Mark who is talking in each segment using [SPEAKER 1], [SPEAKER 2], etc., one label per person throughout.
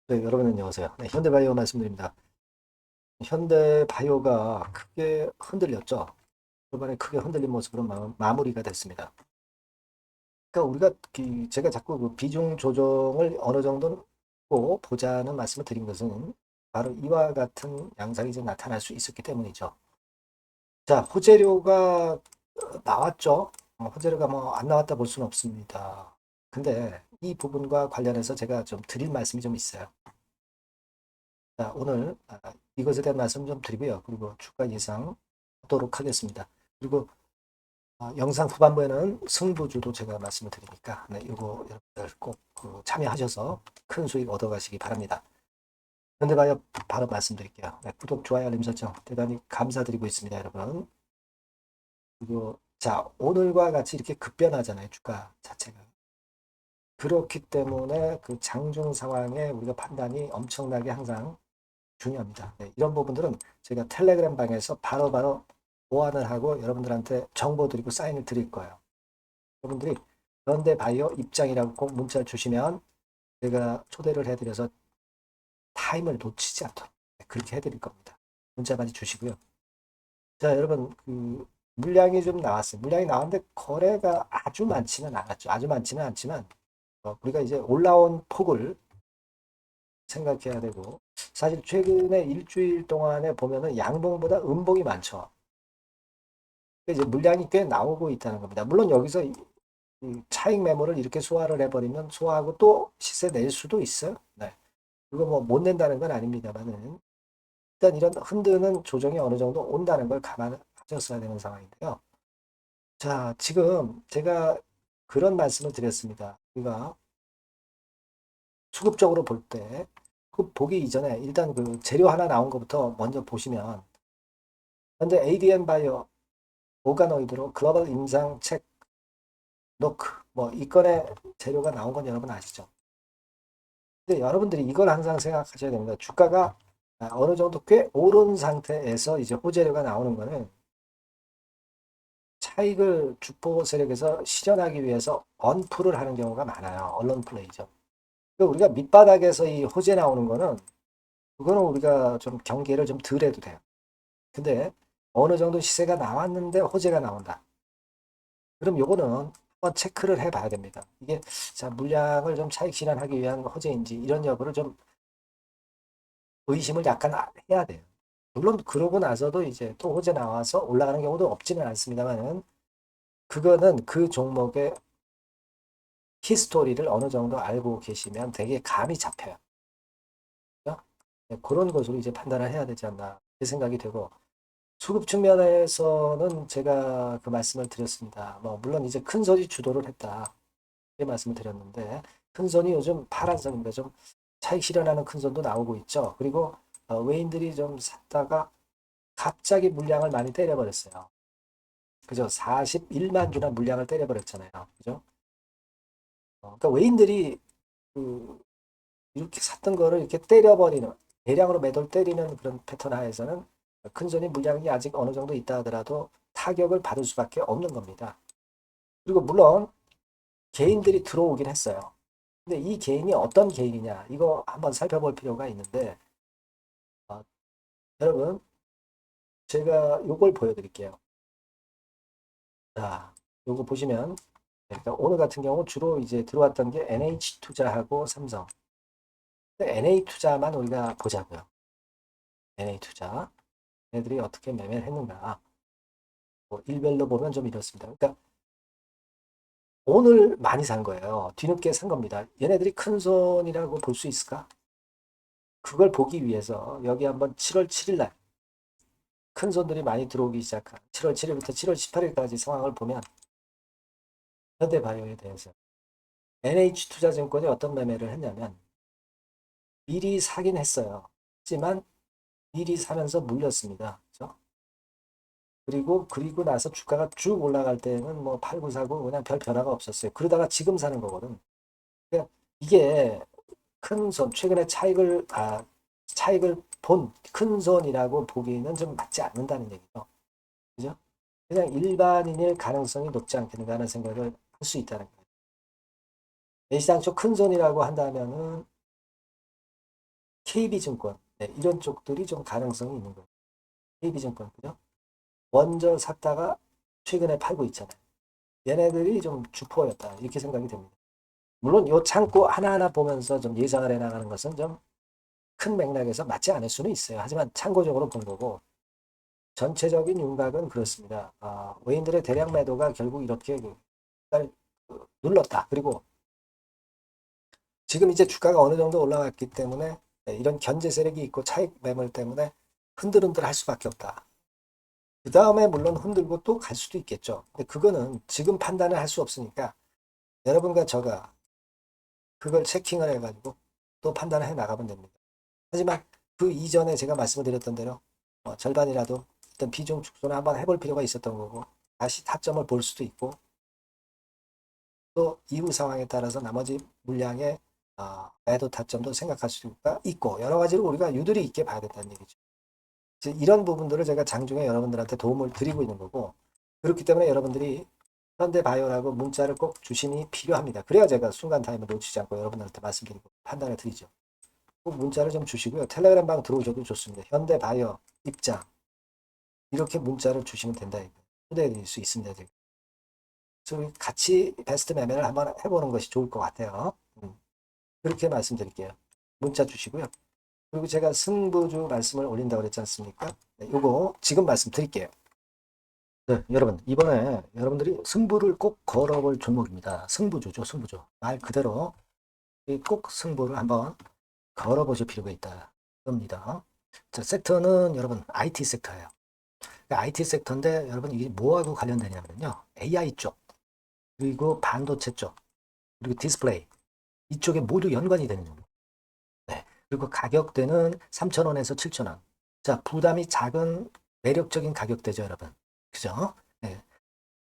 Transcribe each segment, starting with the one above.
[SPEAKER 1] 네, 여러분 안녕하세요. 네, 현대바이오 말씀드립니다. 현대바이오가 크게 흔들렸죠. 초반에 크게 흔들린 모습으로 마무리가 됐습니다. 그러니까 우리가 제가 자꾸 그 비중 조정을 어느 정도 꼭 보자는 말씀을 드린 것은 바로 이와 같은 양상이 이제 나타날 수 있었기 때문이죠. 자, 호재료가 나왔죠. 호재료가 뭐 안 나왔다 볼 수는 없습니다. 근데 이 부분과 관련해서 제가 좀 드릴 말씀이 좀 있어요. 자, 오늘 이것에 대한 말씀 좀 드리고요. 그리고 주가 예상 하도록 하겠습니다. 그리고 영상 후반부에는 승부주도 제가 말씀을 드리니까 네, 이거 여러분들 꼭그 참여하셔서 큰 수익 얻어가시기 바랍니다. 현대바이오 바로 말씀드릴게요. 네, 구독, 좋아요, 알림 설정 대단히 감사드리고 있습니다, 여러분. 그리고 자, 오늘과 같이 이렇게 급변하잖아요, 주가 자체가. 그렇기 때문에 그 장중 상황에 우리가 판단이 엄청나게 항상 중요합니다. 네, 이런 부분들은 제가 텔레그램 방에서 바로바로 보완을 하고 여러분들한테 정보 드리고 사인을 드릴 거예요. 여러분들이 현대바이오 입장이라고 꼭 문자를 주시면 제가 초대를 해드려서 타임을 놓치지 않도록 그렇게 해드릴 겁니다. 문자 많이 주시고요. 자, 여러분 물량이 좀 나왔어요. 물량이 나왔는데 거래가 아주 많지는 않았죠. 아주 많지는 않지만 우리가 이제 올라온 폭을 생각해야 되고 사실 최근에 일주일 동안에 보면은 양봉보다 음봉이 많죠. 이제 물량이 꽤 나오고 있다는 겁니다. 물론 여기서 이 차익 매물을 이렇게 소화를 해버리면 소화하고 또 시세 낼 수도 있어요. 네. 그거 뭐 못 낸다는 건 아닙니다만은 일단 이런 흔드는 조정이 어느 정도 온다는 걸 감안하셨어야 되는 상황인데요. 자, 지금 제가 그런 말씀을 드렸습니다. 우리가 수급적으로 볼 때, 그 보기 이전에 일단 그 재료 하나 나온 것부터 먼저 보시면 현재 ADM 바이오 오가노이드로 글로벌 임상 책 노크 뭐 이 건의 재료가 나온 건 여러분 아시죠? 근데 여러분들이 이걸 항상 생각하셔야 됩니다. 주가가 어느 정도 꽤 오른 상태에서 이제 호재료가 나오는 거는 차익을 주포 세력에서 실현하기 위해서 언플을 하는 경우가 많아요. 언론 플레이죠. 그러니까 우리가 밑바닥에서 이 호재 나오는 거는 그거는 우리가 좀 경계를 좀 덜 해도 돼요. 근데 어느 정도 시세가 나왔는데 호재가 나온다. 그럼 요거는 한번 체크를 해 봐야 됩니다. 이게 자 물량을 좀 차익 실현하기 위한 호재인지 이런 여부를 좀 의심을 약간 해야 돼요. 물론 그러고 나서도 이제 또 호재 나와서 올라가는 경우도 없지는 않습니다만은 그거는 그 종목의 히스토리를 어느 정도 알고 계시면 되게 감이 잡혀요. 그죠? 네, 그런 것으로 이제 판단을 해야 되지 않나 그 생각이 되고 수급 측면에서는 제가 그 말씀을 드렸습니다. 뭐 물론 이제 큰 손이 주도를 했다 이 말씀을 드렸는데 큰 손이 요즘 파란선입니다. 좀 차익 실현하는 큰 손도 나오고 있죠. 그리고 외인들이 좀 샀다가 갑자기 물량을 많이 때려버렸어요. 그죠? 41만 주나 물량을 때려버렸잖아요. 그죠? 그러니까 외인들이 그 이렇게 샀던 거를 이렇게 때려버리는 대량으로 매도를 때리는 그런 패턴 하에서는 큰손이 물량이 아직 어느 정도 있다 하더라도 타격을 받을 수밖에 없는 겁니다. 그리고 물론 개인들이 들어오긴 했어요. 근데 이 개인이 어떤 개인이냐 이거 한번 살펴볼 필요가 있는데 어, 여러분 제가 요걸 보여드릴게요. 자, 요거 보시면 그러니까 오늘 같은 경우 주로 이제 들어왔던 게 NH투자하고 삼성. NA투자만 우리가 보자고요. NA투자. 얘들이 어떻게 매매를 했는가. 뭐 일별로 보면 좀 이렇습니다. 그러니까 오늘 많이 산 거예요. 뒤늦게 산 겁니다. 얘네들이 큰 손이라고 볼 수 있을까? 그걸 보기 위해서 여기 한번 7월 7일 날 큰 손들이 많이 들어오기 시작한 7월 7일부터 7월 18일까지 상황을 보면 현대바이오에 대해서 NH투자증권이 어떤 매매를 했냐면 미리 사긴 했어요. 하지만 미리 사면서 물렸습니다. 그죠? 그리고 나서 주가가 쭉 올라갈 때는 뭐 팔고 사고 그냥 별 변화가 없었어요. 그러다가 지금 사는 거거든. 그러니까 이게 큰 손, 최근에 차익을 본 큰 손이라고 보기에는 좀 맞지 않는다는 얘기죠. 그죠? 그냥 일반인일 가능성이 높지 않겠는가 하는 생각을 할 수 있다는 거예요. 내시장초 큰 손이라고 한다면은 KB증권, 네, 이런 쪽들이 좀 가능성이 있는 거예요. KB증권, 그죠? 먼저 샀다가 최근에 팔고 있잖아요. 얘네들이 좀 주포였다. 이렇게 생각이 됩니다. 물론 요 창고 하나하나 보면서 좀 예상을 해나가는 것은 좀 큰 맥락에서 맞지 않을 수는 있어요. 하지만 참고적으로 본 거고, 전체적인 윤곽은 그렇습니다. 외인들의 대량 매도가 결국 이렇게 눌렀다. 그리고 지금 이제 주가가 어느 정도 올라왔기 때문에 이런 견제 세력이 있고 차익 매물 때문에 흔들흔들 할 수밖에 없다. 그 다음에 물론 흔들고 또 갈 수도 있겠죠. 근데 그거는 지금 판단을 할 수 없으니까 여러분과 저가 그걸 체킹을 해가지고 또 판단을 해 나가면 됩니다. 하지만 그 이전에 제가 말씀을 드렸던 대로 절반이라도 일단 비중 축소를 한번 해볼 필요가 있었던 거고 다시 타점을 볼 수도 있고 또 이후 상황에 따라서 나머지 물량의 매도 타점도 생각할 수가 있고 여러 가지로 우리가 유들이 있게 봐야 된다는 얘기죠. 이런 부분들을 제가 장중에 여러분들한테 도움을 드리고 있는 거고 그렇기 때문에 여러분들이 현대바이오라고 문자를 꼭 주심이 필요합니다. 그래야 제가 순간 타임을 놓치지 않고 여러분들한테 말씀드리고 판단을 드리죠. 꼭 문자를 좀 주시고요. 텔레그램 방 들어오셔도 좋습니다. 현대바이오 입장 이렇게 문자를 주시면 된다. 초대해 수 있습니다. 제가. 그래서 같이 베스트 매매를 한번 해보는 것이 좋을 것 같아요. 그렇게 말씀드릴게요. 문자 주시고요. 그리고 제가 승부주 말씀을 올린다고 그랬지 않습니까? 네, 요거 지금 말씀드릴게요. 네, 여러분 이번에 여러분들이 승부를 꼭 걸어볼 종목입니다. 승부주죠, 승부주. 말 그대로 꼭 승부를 한번 걸어보실 필요가 있다. 겁니다. 자, 섹터는 여러분 IT 섹터예요. IT 섹터인데 여러분 이게 뭐하고 관련되냐면요. AI 쪽, 그리고 반도체 쪽, 그리고 디스플레이 이쪽에 모두 연관이 되는 종목. 네. 그리고 가격대는 3,000원에서 7,000원. 자, 부담이 작은 매력적인 가격대죠, 여러분. 그죠? 네.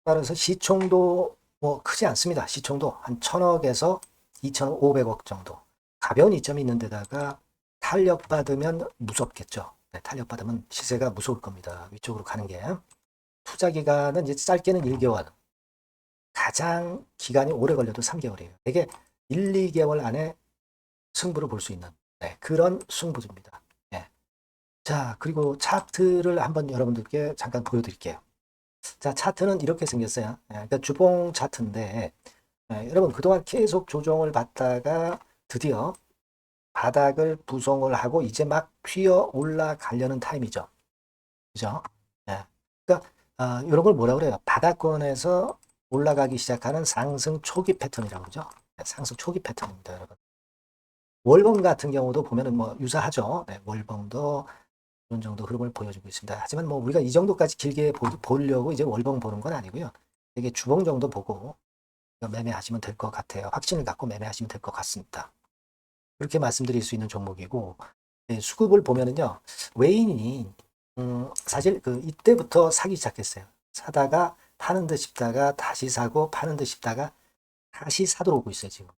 [SPEAKER 1] 따라서 시총도 뭐 크지 않습니다. 시총도 한 1,000억에서 2,500억 정도. 가벼운 이점이 있는 데다가 탄력받으면 무섭겠죠. 네, 탄력받으면 시세가 무서울 겁니다. 위쪽으로 가는 게. 투자 기간은 이제 짧게는 1개월. 가장 기간이 오래 걸려도 3개월이에요. 이게 1, 2개월 안에 승부를 볼 수 있는 그런 승부입니다. 네. 자, 그리고 차트를 한번 여러분들께 잠깐 보여드릴게요. 자, 차트는 이렇게 생겼어요. 그러니까 주봉 차트인데 여러분 그동안 계속 조정을 받다가 드디어 바닥을 부송을 하고 이제 막 튀어 올라가려는 타임이죠. 그죠? 네. 그러니까 이런 걸 뭐라 그래요? 바닥권에서 올라가기 시작하는 상승 초기 패턴이라고 그러죠. 네, 상승 초기 패턴입니다, 여러분. 월봉 같은 경우도 보면은 뭐 유사하죠. 네, 월봉도 이런 정도 흐름을 보여주고 있습니다. 하지만 뭐 우리가 이 정도까지 길게 보려고 이제 월봉 보는 건 아니고요. 이게 주봉 정도 보고 매매하시면 될 것 같아요. 확신을 갖고 매매하시면 될 것 같습니다. 그렇게 말씀드릴 수 있는 종목이고 네, 수급을 보면은요. 외인이 사실 그 이때부터 사기 시작했어요. 사다가 파는 듯 싶다가 다시 사고 파는 듯 싶다가 다시 사도록 오고 있어요, 지금.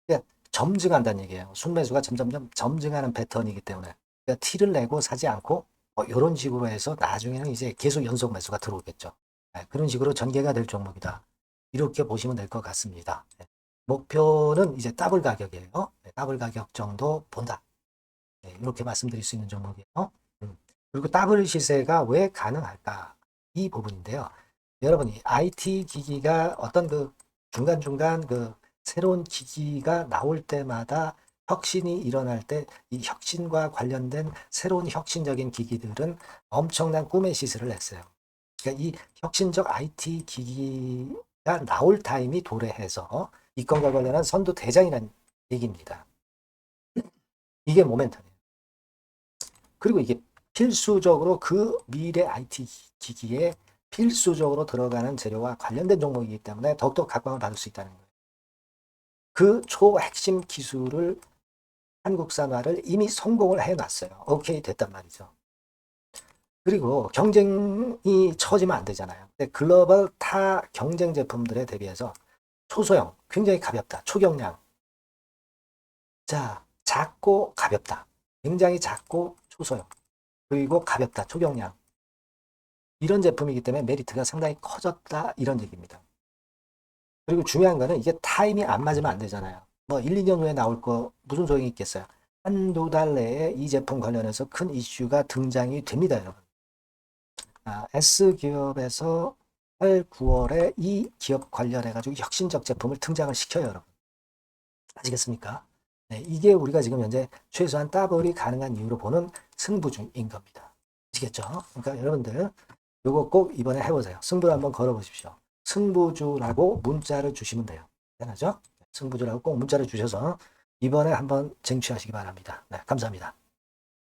[SPEAKER 1] 그러니까 점증한다는 얘기예요. 순매수가 점점점 점증하는 패턴이기 때문에 그러니까 티를 내고 사지 않고 이런 식으로 해서 나중에는 이제 계속 연속 매수가 들어오겠죠. 네, 그런 식으로 전개가 될 종목이다. 이렇게 보시면 될 것 같습니다. 네, 목표는 이제 더블 가격이에요. 네, 더블 가격 정도 본다. 네, 이렇게 말씀드릴 수 있는 종목이에요. 그리고 더블 시세가 왜 가능할까? 이 부분인데요. 여러분이 IT 기기가 어떤 그 중간중간 그 새로운 기기가 나올 때마다 혁신이 일어날 때 이 혁신과 관련된 새로운 혁신적인 기기들은 엄청난 꿈의 시세를 냈어요. 그러니까 이 혁신적 IT 기기가 나올 타임이 도래해서 이 건과 관련한 선두 대장이라는 얘기입니다. 이게 모멘텀이에요. 그리고 이게 필수적으로 그 미래 IT 기기에 필수적으로 들어가는 재료와 관련된 종목이기 때문에 더욱더 각광을 받을 수 있다는 거예요. 그 초핵심 기술을 한국산화를 이미 성공을 해놨어요. 오케이 됐단 말이죠. 그리고 경쟁이 처지면 안 되잖아요. 근데 글로벌 타 경쟁 제품들에 대비해서 초소형, 굉장히 가볍다. 초경량. 자, 작고 가볍다. 굉장히 작고 초소형. 그리고 가볍다. 초경량. 이런 제품이기 때문에 메리트가 상당히 커졌다. 이런 얘기입니다. 그리고 중요한 거는 이게 타임이 안 맞으면 안 되잖아요. 뭐 1, 2년 후에 나올 거 무슨 소용이 있겠어요. 한두 달 내에 이 제품 관련해서 큰 이슈가 등장이 됩니다, 여러분. S기업에서 8, 9월에 이 기업 관련해가지고 혁신적 제품을 등장을 시켜요, 여러분. 아시겠습니까? 네, 이게 우리가 지금 현재 최소한 더블이 가능한 이유로 보는 승부주인 겁니다. 아시겠죠? 그러니까 여러분들 요거 꼭 이번에 해보세요. 승부를 한번 걸어보십시오. 승부주라고 문자를 주시면 돼요. 되나죠? 승부주라고 꼭 문자를 주셔서 이번에 한번 쟁취하시기 바랍니다. 네, 감사합니다.